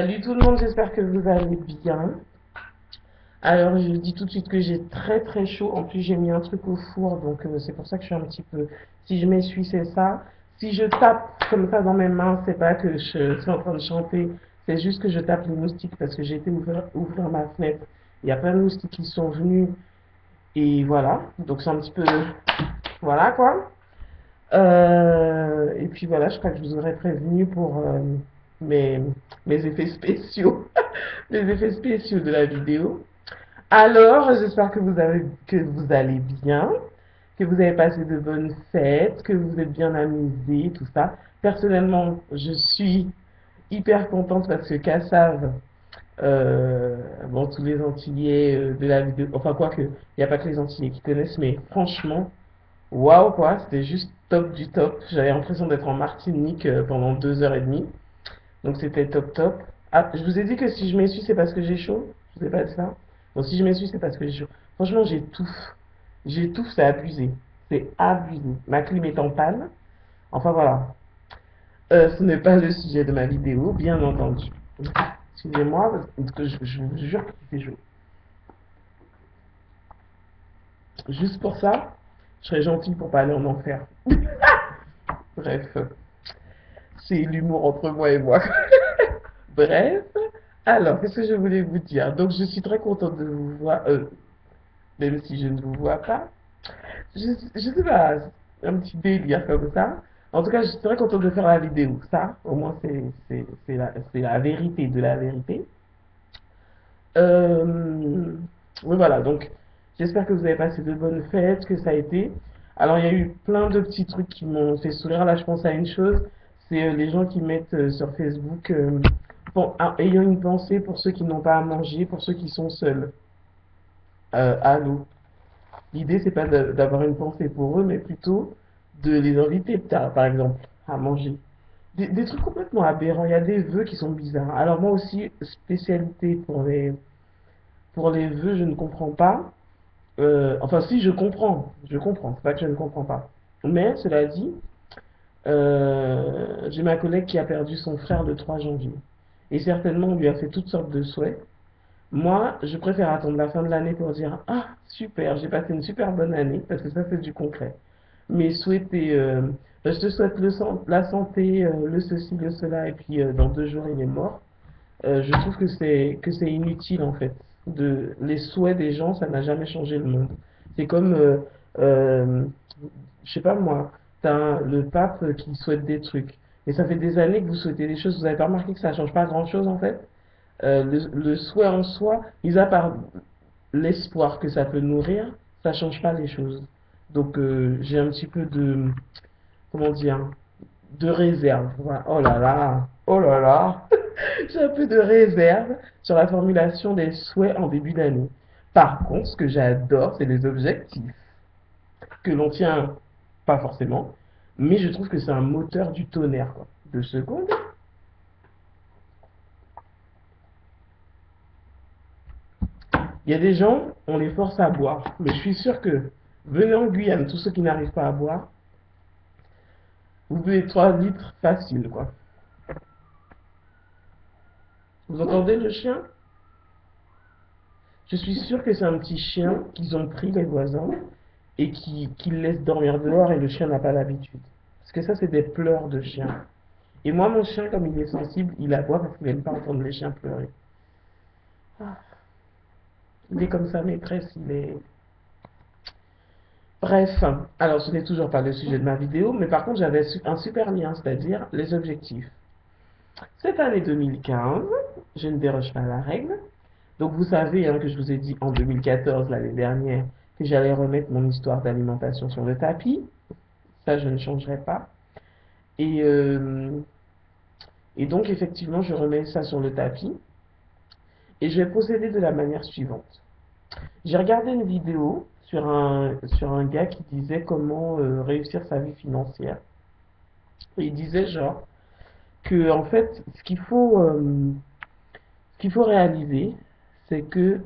Salut tout le monde, j'espère que vous allez bien. Alors, je dis tout de suite que j'ai très très chaud. En plus, j'ai mis un truc au four, donc c'est pour ça que je suis un petit peu. Si je m'essuie, c'est ça. Si je tape comme ça dans mes mains, c'est pas que je suis en train de chanter, c'est juste que je tape les moustiques parce que j'ai été ouvrir ma fenêtre. Il y a plein de moustiques qui sont venus et voilà. Donc, c'est un petit peu. Voilà quoi. Et puis voilà, je crois que je vous aurais prévenu pour mes, mes effets spéciaux, les effets spéciaux de la vidéo. Alors, j'espère que vous allez bien, que vous avez passé de bonnes fêtes, que vous êtes bien amusés, tout ça. Personnellement, je suis hyper contente parce que Kassav, bon, tous les Antillais de la vidéo, enfin, quoique, il n'y a pas que les Antillais qui connaissent, mais franchement, waouh, quoi, c'était juste top du top. J'avais l'impression d'être en Martinique pendant 2 heures et demie. Donc c'était top top. Ah, je vous ai dit que si je m'essuie, c'est parce que j'ai chaud. Je vous ai pas dit ça. Bon, si je m'essuie, c'est parce que j'ai chaud. Franchement, j'étouffe. J'étouffe, c'est abusé. C'est abusé. Ma clim est en panne. Enfin voilà. Ce n'est pas le sujet de ma vidéo, bien entendu. Excusez-moi, parce que je vous jure qu'il fait chaud. Juste pour ça, je serais gentil pour pas aller en enfer. Bref, c'est l'humour entre moi et moi. Bref, alors, qu'est-ce que je voulais vous dire? Donc, je suis très contente de vous voir, même si je ne vous vois pas. Je sais pas, un petit délire comme ça. En tout cas, je suis très contente de faire la vidéo. Ça, au moins, c'est la vérité de la vérité. Oui, voilà, donc, j'espère que vous avez passé de bonnes fêtes, que ça a été. Alors, il y a eu plein de petits trucs qui m'ont fait sourire. Là, je pense à une chose, c'est les gens qui mettent sur Facebook, bon, ayant une pensée pour ceux qui n'ont pas à manger, pour ceux qui sont seuls. Allô. L'idée, c'est pas d'avoir une pensée pour eux, mais plutôt de les inviter, par exemple, à manger. Des trucs complètement aberrants. Il y a des vœux qui sont bizarres. Alors moi aussi, spécialité pour les vœux, je ne comprends pas. Enfin, si, je comprends. Je comprends. C'est pas que je ne comprends pas. Mais, cela dit, j'ai ma collègue qui a perdu son frère le 3 janvier. Et certainement, on lui a fait toutes sortes de souhaits. Moi, je préfère attendre la fin de l'année pour dire ah, super, j'ai passé une super bonne année, parce que ça, c'est du concret. Mais souhaiter, je te souhaite la santé, le ceci, le cela, et puis dans 2 jours, il est mort. Je trouve que c'est inutile, en fait. Les souhaits des gens, ça n'a jamais changé le monde. C'est comme, euh, je sais pas moi, t'as le pape qui souhaite des trucs. Et ça fait des années que vous souhaitez des choses, vous n'avez pas remarqué que ça change pas grand-chose, en fait? Le souhait en soi, mis à part l'espoir que ça peut nourrir, ça change pas les choses. Donc j'ai un petit peu de, comment dire, de réserve. Voilà. Oh là là, j'ai un peu de réserve sur la formulation des souhaits en début d'année. Par contre, ce que j'adore, c'est les objectifs que l'on tient pas forcément, mais je trouve que c'est un moteur du tonnerre, quoi. 2 secondes. Il y a des gens, on les force à boire. Mais je suis sûr que, venez en Guyane, tous ceux qui n'arrivent pas à boire, vous buvez 3 litres facile, quoi. Vous entendez le chien? Je suis sûr que c'est un petit chien qu'ils ont pris, les voisins, et qui le laissent dormir dehors et le chien n'a pas l'habitude. Parce que ça, c'est des pleurs de chien. Et moi, mon chien, comme il est sensible, il aboie parce qu'il n'aime pas entendre les chiens pleurer. Ah, il est comme sa maîtresse, il est. Bref, alors ce n'est toujours pas le sujet de ma vidéo, mais par contre j'avais un super lien, c'est-à-dire les objectifs. Cette année 2015, je ne déroge pas à la règle. Donc vous savez hein, que je vous ai dit en 2014, l'année dernière, que j'allais remettre mon histoire d'alimentation sur le tapis. Ça, je ne changerai pas. Et, euh, et donc effectivement, je remets ça sur le tapis. Et je vais procéder de la manière suivante. J'ai regardé une vidéo sur un gars qui disait comment réussir sa vie financière. Et il disait genre que en fait, ce qu'il faut réaliser, c'est que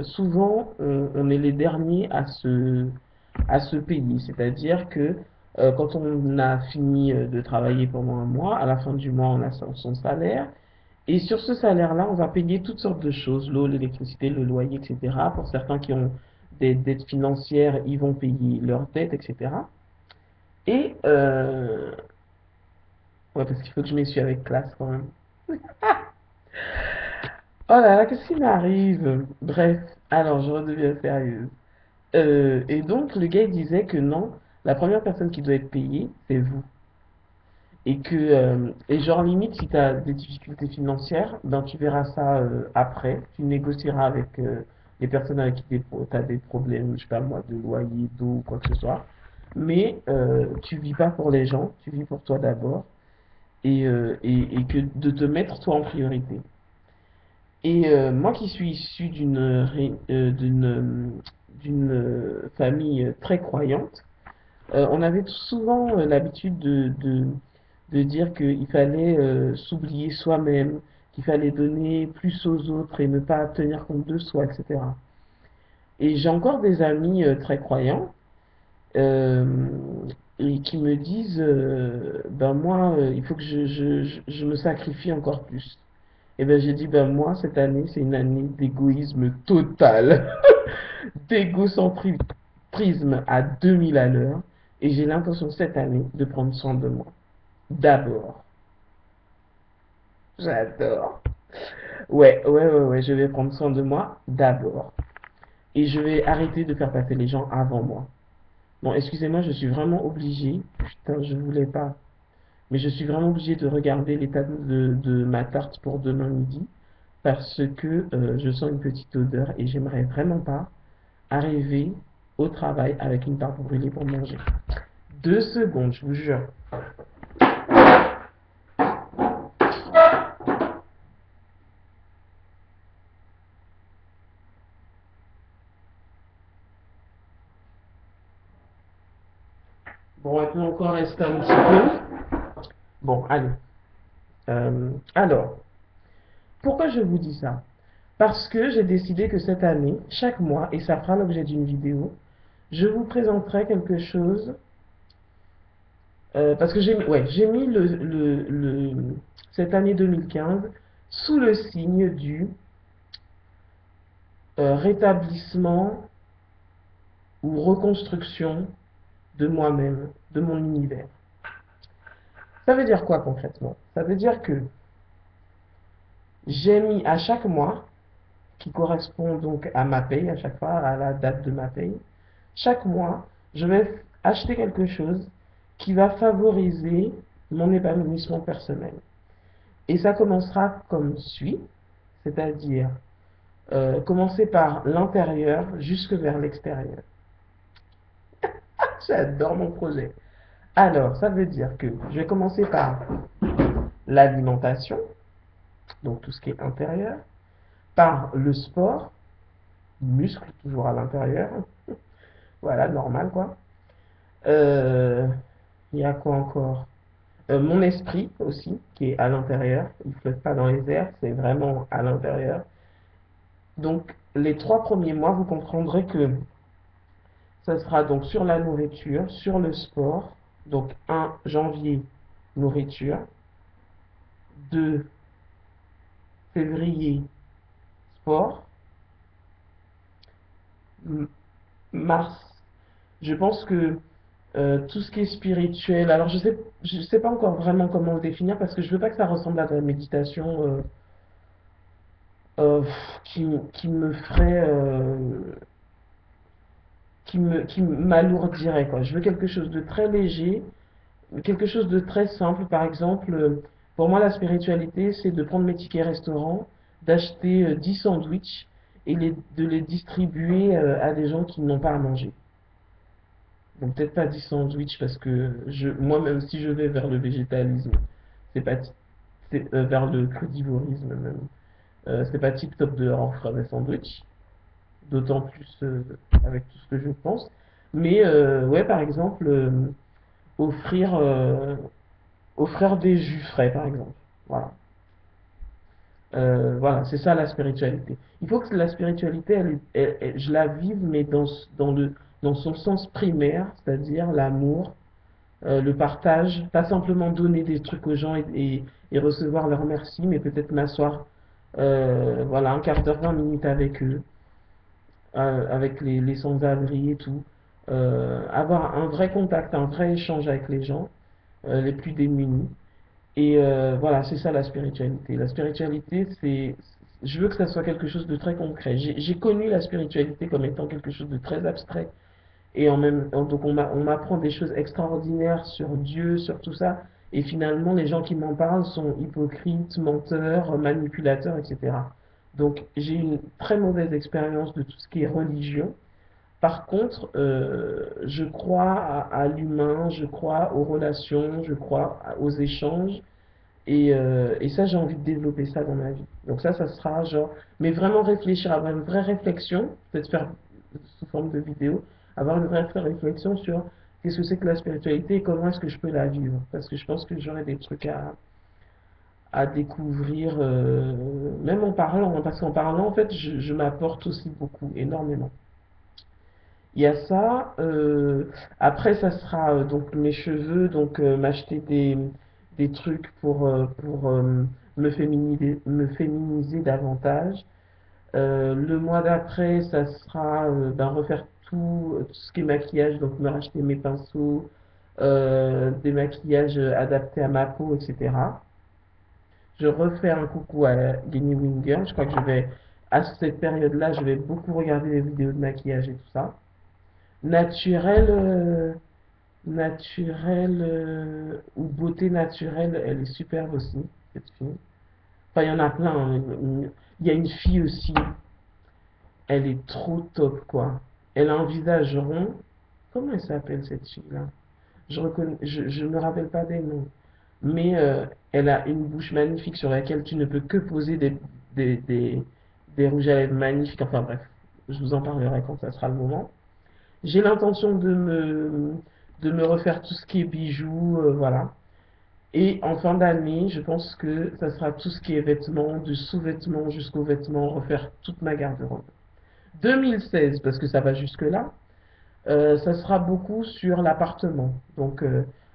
souvent on est les derniers à se payer. C'est-à-dire que quand on a fini de travailler pendant un mois, à la fin du mois, on a son salaire. Et sur ce salaire-là, on va payer toutes sortes de choses, l'eau, l'électricité, le loyer, etc. Pour certains qui ont des dettes financières, ils vont payer leurs dettes, etc. Et, ouais, parce qu'il faut que je m'essuie avec classe quand même. Oh là là, qu'est-ce qui m'arrive? Bref, alors je redeviens sérieuse. Et donc, le gars il disait que non, la première personne qui doit être payée, c'est vous. Et genre, limite, si tu as des difficultés financières, ben, tu verras ça après. Tu négocieras avec les personnes avec qui tu as des problèmes, je sais pas moi, de loyer, d'eau ou quoi que ce soit. Mais tu vis pas pour les gens, tu vis pour toi d'abord. Et que de te mettre toi en priorité. Et moi qui suis issu d'une famille très croyante, on avait souvent l'habitude de dire qu'il fallait s'oublier soi-même, qu'il fallait donner plus aux autres et ne pas tenir compte de soi, etc. Et j'ai encore des amis très croyants euh, et qui me disent, ben moi, il faut que je me sacrifie encore plus. Et ben j'ai dit, ben moi, cette année, c'est une année d'égoïsme total, d'égocentrisme à 2000 à l'heure. Et j'ai l'intention cette année de prendre soin de moi. D'abord. J'adore. Ouais, je vais prendre soin de moi d'abord. Et je vais arrêter de faire passer les gens avant moi. Bon, excusez-moi, je suis vraiment obligé. Putain, je voulais pas. Mais je suis vraiment obligé de regarder l'état de ma tarte pour demain midi. Parce que je sens une petite odeur et j'aimerais vraiment pas arriver au travail avec une tarte brûlée pour manger. 2 secondes, je vous jure. Bon, elle peut encore rester un petit peu. Bon, allez. Alors, pourquoi je vous dis ça? Parce que j'ai décidé que cette année, chaque mois, et ça fera l'objet d'une vidéo, je vous présenterai quelque chose. Parce que j'ai mis cette année 2015 sous le signe du rétablissement ou reconstruction de moi-même, de mon univers. Ça veut dire quoi concrètement? Ça veut dire que j'ai mis à chaque mois, qui correspond donc à ma paye, à chaque fois, à la date de ma paye, chaque mois, je vais acheter quelque chose qui va favoriser mon épanouissement personnel. Et ça commencera comme suit, c'est-à-dire commencer par l'intérieur jusque vers l'extérieur. J'adore mon projet. Alors, ça veut dire que je vais commencer par l'alimentation, donc tout ce qui est intérieur, par le sport, muscle toujours à l'intérieur, voilà, normal quoi. Euh, Il y a quoi encore? Mon esprit aussi, qui est à l'intérieur, il ne flotte pas dans les airs, c'est vraiment à l'intérieur. Donc, les 3 premiers mois, vous comprendrez que ça sera donc sur la nourriture, sur le sport. Donc, 1 janvier, nourriture. 2 février, sport. Mars, je pense que tout ce qui est spirituel, alors je sais pas encore vraiment comment le définir parce que je veux pas que ça ressemble à de la méditation euh, qui me ferait, qui m'alourdirait quoi. Je veux quelque chose de très léger, quelque chose de très simple. Par exemple, pour moi la spiritualité c'est de prendre mes tickets restaurant, d'acheter 10 sandwichs et de les distribuer à des gens qui n'ont pas à manger. Donc peut-être pas 10 sandwichs parce que moi même si je vais vers le végétalisme, c'est pas vers le crudivorisme même, c'est pas tip top de en faire des sandwichs, d'autant plus avec tout ce que je pense. Mais ouais par exemple offrir offrir des jus frais par exemple. Voilà. Voilà, c'est ça la spiritualité. Il faut que la spiritualité, je la vive, mais dans son sens primaire, c'est-à-dire l'amour, le partage, pas simplement donner des trucs aux gens et recevoir leur merci, mais peut-être m'asseoir, voilà, un quart d'heure, 20 minutes avec eux, avec les sans-abri et tout. Avoir un vrai contact, un vrai échange avec les gens, les plus démunis. Et voilà, c'est ça la spiritualité. La spiritualité, je veux que ça soit quelque chose de très concret. J'ai connu la spiritualité comme étant quelque chose de très abstrait. Et donc on m'apprend des choses extraordinaires sur Dieu, sur tout ça. Et finalement, les gens qui m'en parlent sont hypocrites, menteurs, manipulateurs, etc. Donc j'ai une très mauvaise expérience de tout ce qui est religion. Par contre, je crois à l'humain, je crois aux relations, je crois aux échanges. Et ça, j'ai envie de développer ça dans ma vie. Donc ça sera genre, mais vraiment réfléchir, avoir une vraie réflexion, peut-être faire sous forme de vidéo, avoir une vraie réflexion sur qu'est-ce que c'est que la spiritualité et comment est-ce que je peux la vivre. Parce que je pense que j'aurais des trucs à découvrir, même en parlant, hein, parce qu'en parlant, en fait, je m'apporte aussi beaucoup, énormément. Il y a ça. Après, ça sera donc mes cheveux, donc m'acheter des trucs pour me féminiser davantage. Le mois d'après, ça sera ben, refaire tout ce qui est maquillage, donc me racheter mes pinceaux, des maquillages adaptés à ma peau, etc. Je refais un coucou à Lenny Winger. Je crois que à cette période-là, je vais beaucoup regarder les vidéos de maquillage et tout ça. Naturel, ou beauté naturelle, elle est superbe aussi, cette fille. Enfin, il y en a plein, hein. Il y a une fille aussi, elle est trop top, quoi. Elle a un visage rond. Comment elle s'appelle cette fille-là? Je me rappelle pas des noms. Mais elle a une bouche magnifique sur laquelle tu ne peux que poser des, des, des rouges à lèvres magnifiques. Enfin bref, je vous en parlerai quand ça sera le moment. J'ai l'intention de me refaire tout ce qui est bijoux, voilà. Et en fin d'année, je pense que ça sera tout ce qui est vêtements, du sous-vêtements jusqu'aux vêtements, refaire toute ma garde-robe. 2016, parce que ça va jusque-là, ça sera beaucoup sur l'appartement. Donc,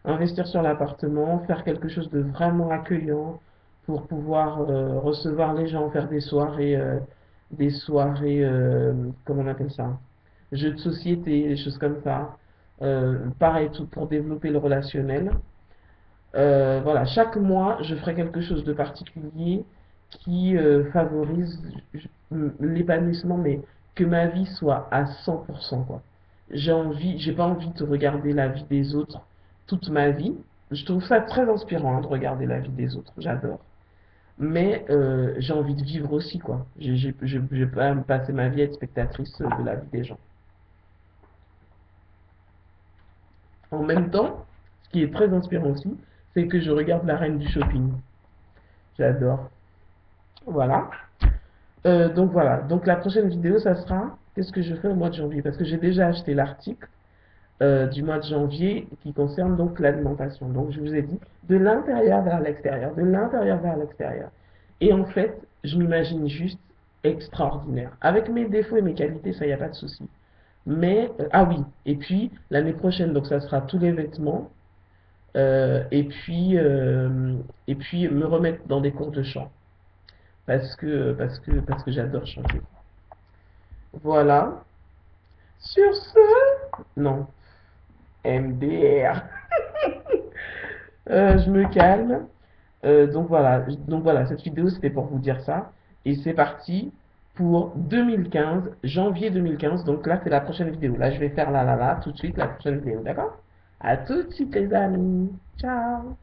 investir sur l'appartement, faire quelque chose de vraiment accueillant pour pouvoir recevoir les gens, faire des soirées, comment on appelle ça? Jeux de société, des choses comme ça. Pareil, tout pour développer le relationnel. Voilà, chaque mois, je ferai quelque chose de particulier qui favorise l'épanouissement, mais que ma vie soit à 100%, quoi. J'ai pas envie de regarder la vie des autres toute ma vie. Je trouve ça très inspirant, hein, de regarder la vie des autres, j'adore. Mais j'ai envie de vivre aussi, quoi. Je vais pas me passer ma vie à être spectatrice de la vie des gens. En même temps, ce qui est très inspirant aussi, c'est que je regarde la reine du shopping. J'adore. Voilà. Donc voilà. Donc la prochaine vidéo, ça sera qu'est-ce que je fais au mois de janvier. Parce que j'ai déjà acheté l'article du mois de janvier qui concerne donc l'alimentation. Donc je vous ai dit de l'intérieur vers l'extérieur, de l'intérieur vers l'extérieur. Et en fait, je m'imagine juste extraordinaire. Avec mes défauts et mes qualités, ça, il n'y a pas de souci. Mais, ah oui, et puis l'année prochaine, donc ça sera tous les vêtements, euh, et puis, euh, et puis me remettre dans des cours de chant. Parce que j'adore chanter. Voilà. Sur ce, non, MDR. Je me calme. Donc voilà, cette vidéo c'était pour vous dire ça. Et c'est parti pour 2015, janvier 2015. Donc là c'est la prochaine vidéo. Là je vais faire tout de suite la prochaine vidéo, d'accord? À tout de suite les amis. Ciao.